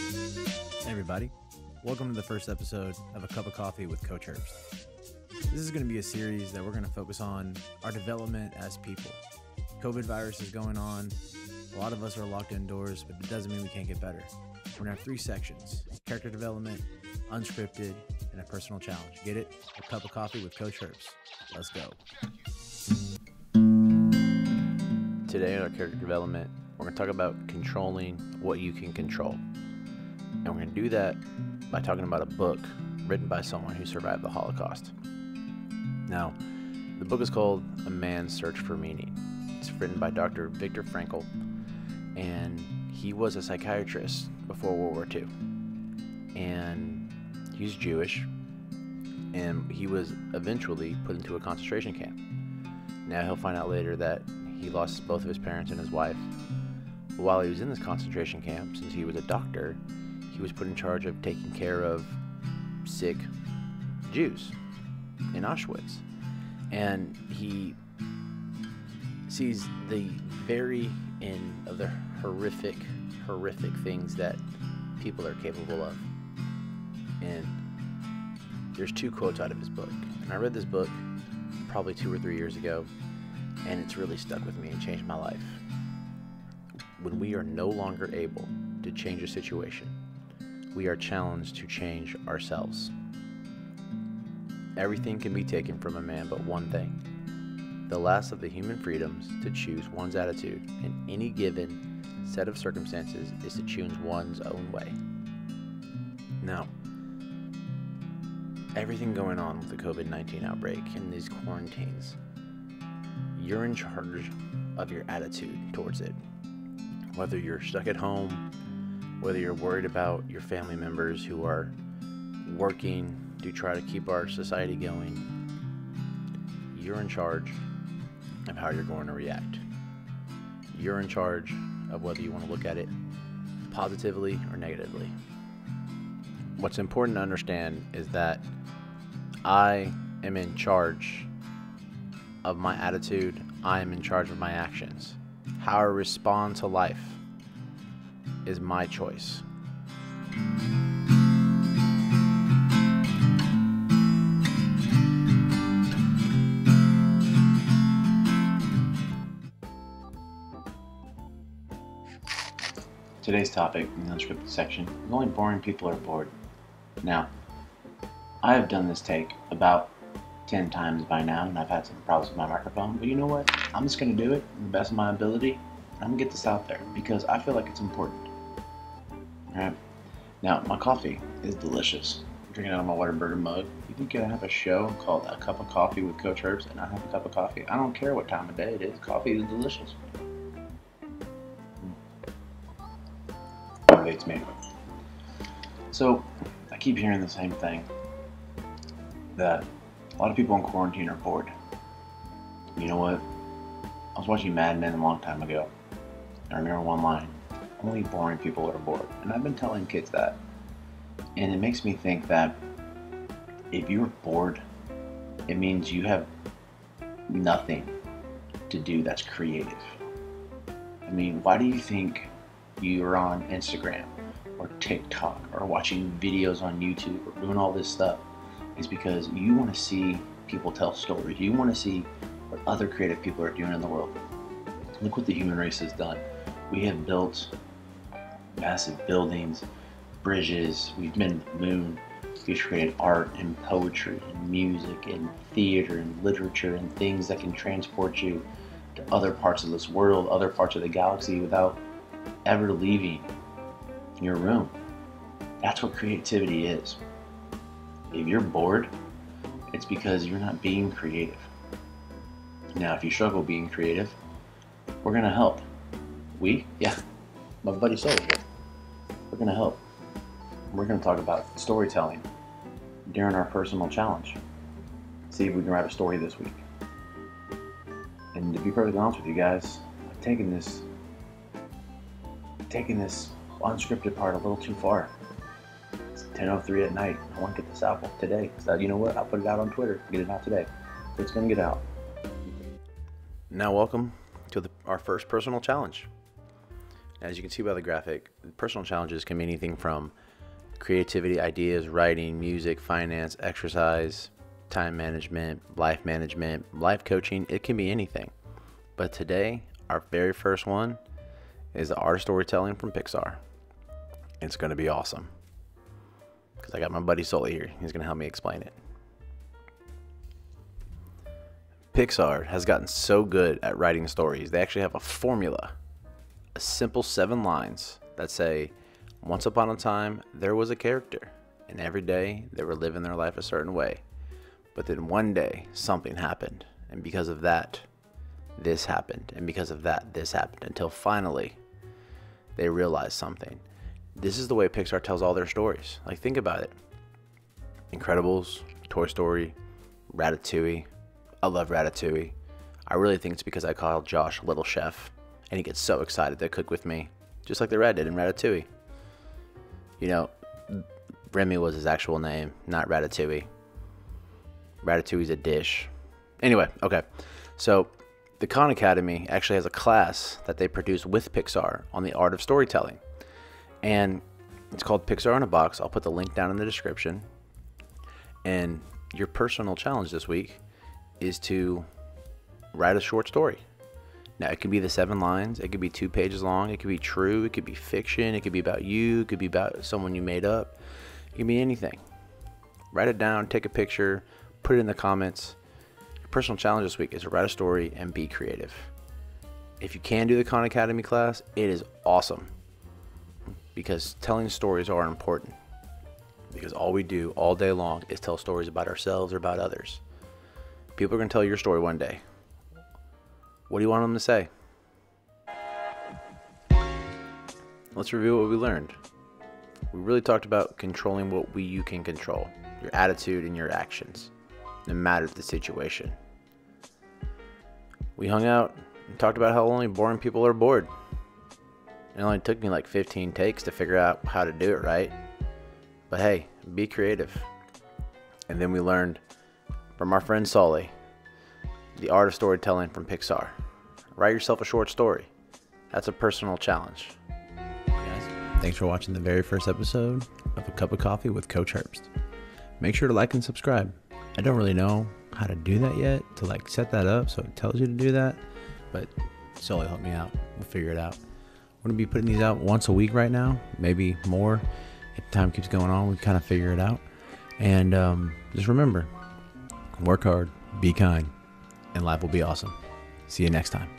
Hey everybody, welcome to the first episode of A Cup of Coffee with Coach Herbst. This is going to be a series that we're going to focus on our development as people. COVID virus is going on. A lot of us are locked indoors, but it doesn't mean we can't get better. We're going to have 3 sections: character development, unscripted, and a personal challenge. Get it? A Cup of Coffee with Coach Herbst. Let's go. Today in our character development, we're going to talk about controlling what you can control. And we're going to do that by talking about a book written by someone who survived the Holocaust. Now, the book is called A Man's Search for Meaning. It's written by Dr. Viktor Frankl, and he was a psychiatrist before World War II. And he's Jewish, and he was eventually put into a concentration camp. Now he'll find out later that he lost both of his parents and his wife. But while he was in this concentration camp, since he was a doctor, he was put in charge of taking care of sick Jews in Auschwitz. And he sees the very end of the horrific things that people are capable of. And there's 2 quotes out of his book. And I read this book probably 2 or 3 years ago, and it's really stuck with me and changed my life. When we are no longer able to change a situation, we are challenged to change ourselves. Everything can be taken from a man but one thing: the last of the human freedoms to choose one's attitude in any given set of circumstances is to choose one's own way. Now, everything going on with the COVID-19 outbreak and these quarantines, you're in charge of your attitude towards it. Whether you're stuck at home, whether you're worried about your family members who are working to try to keep our society going, you're in charge of how you're going to react. You're in charge of whether you want to look at it positively or negatively. What's important to understand is that I am in charge of my attitude. I am in charge of my actions. How I respond to life is my choice. Today's topic in the unscripted section is only boring people are bored. Now, I have done this take about 10 times by now, and I've had some problems with my microphone, but you know what? I'm just going to do it to the best of my ability. I'm going to get this out there because I feel like it's important. Alright, now my coffee is delicious. I'm drinking it out of my Whataburger mug. You think I have a show called A Cup of Coffee with Coach Herbst, and I have a cup of coffee? I don't care what time of day it is. Coffee is delicious. Motivates me. So, I keep hearing the same thing, that a lot of people in quarantine are bored. You know what? I was watching Mad Men a long time ago. I remember one line: only boring people are bored. And I've been telling kids that. And it makes me think that if you're bored, it means you have nothing to do that's creative. I mean, why do you think you're on Instagram or TikTok or watching videos on YouTube or doing all this stuff? It's because you want to see people tell stories. You want to see what other creative people are doing in the world. Look what the human race has done. We have built massive buildings, bridges, we've been to the moon, we've created art and poetry and music and theater and literature and things that can transport you to other parts of this world, other parts of the galaxy without ever leaving your room. That's what creativity is. If you're bored, it's because you're not being creative. Now, if you struggle being creative, we're going to help. Yeah, my buddy Soul here. We're going to help. We're going to talk about storytelling during our personal challenge. See if we can write a story this week. And to be perfectly honest with you guys, I've taken this unscripted part a little too far. It's 10:03 at night. I want to get this out today. So you know what? I'll put it out on Twitter. Get it out today. So it's going to get out. Now welcome to our first personal challenge. As you can see by the graphic, personal challenges can be anything from creativity, ideas, writing, music, finance, exercise, time management, life coaching. It can be anything. But today, our very first one is the art of storytelling from Pixar. It's going to be awesome because I got my buddy Sully here. He's going to help me explain it. Pixar has gotten so good at writing stories. They actually have a formula, a simple 7 lines that say, once upon a time, there was a character, and every day they were living their life a certain way. But then one day, something happened, and because of that, this happened, and because of that, this happened, until finally, they realized something. This is the way Pixar tells all their stories. Like, think about it. Incredibles, Toy Story, Ratatouille. I love Ratatouille. I really think it's because I call Josh Little Chef, and he gets so excited to cook with me, just like the rat did in Ratatouille. You know, Remy was his actual name, not Ratatouille. Ratatouille's a dish. Anyway, okay. So, the Khan Academy actually has a class that they produce with Pixar on the art of storytelling. And it's called Pixar in a Box. I'll put the link down in the description. And your personal challenge this week is to write a short story. Now, it could be the 7 lines. It could be 2 pages long. It could be true. It could be fiction. It could be about you. It could be about someone you made up. It could be anything. Write it down. Take a picture. Put it in the comments. Your personal challenge this week is to write a story and be creative. If you can do the Khan Academy class, it is awesome. Because telling stories are important. Because all we do all day long is tell stories about ourselves or about others. People are going to tell your story one day. What do you want them to say? Let's review what we learned. We really talked about controlling what you can control. Your attitude and your actions, no matter the situation. We hung out and talked about how only boring people are bored. It only took me like 15 takes to figure out how to do it right. But hey, be creative. And then we learned from our friend Sully, the art of storytelling from Pixar. Write yourself a short story. That's a personal challenge. Guys, thanks for watching the very first episode of A Cup of Coffee with Coach Herbst. Make sure to like and subscribe. I don't really know how to do that yet, to like set that up so it tells you to do that, but Sully helped me out. We'll figure it out. We're going to be putting these out once a week right now, maybe more. If time keeps going on, we kind of figure it out. And just remember, work hard, be kind, and life will be awesome. See you next time.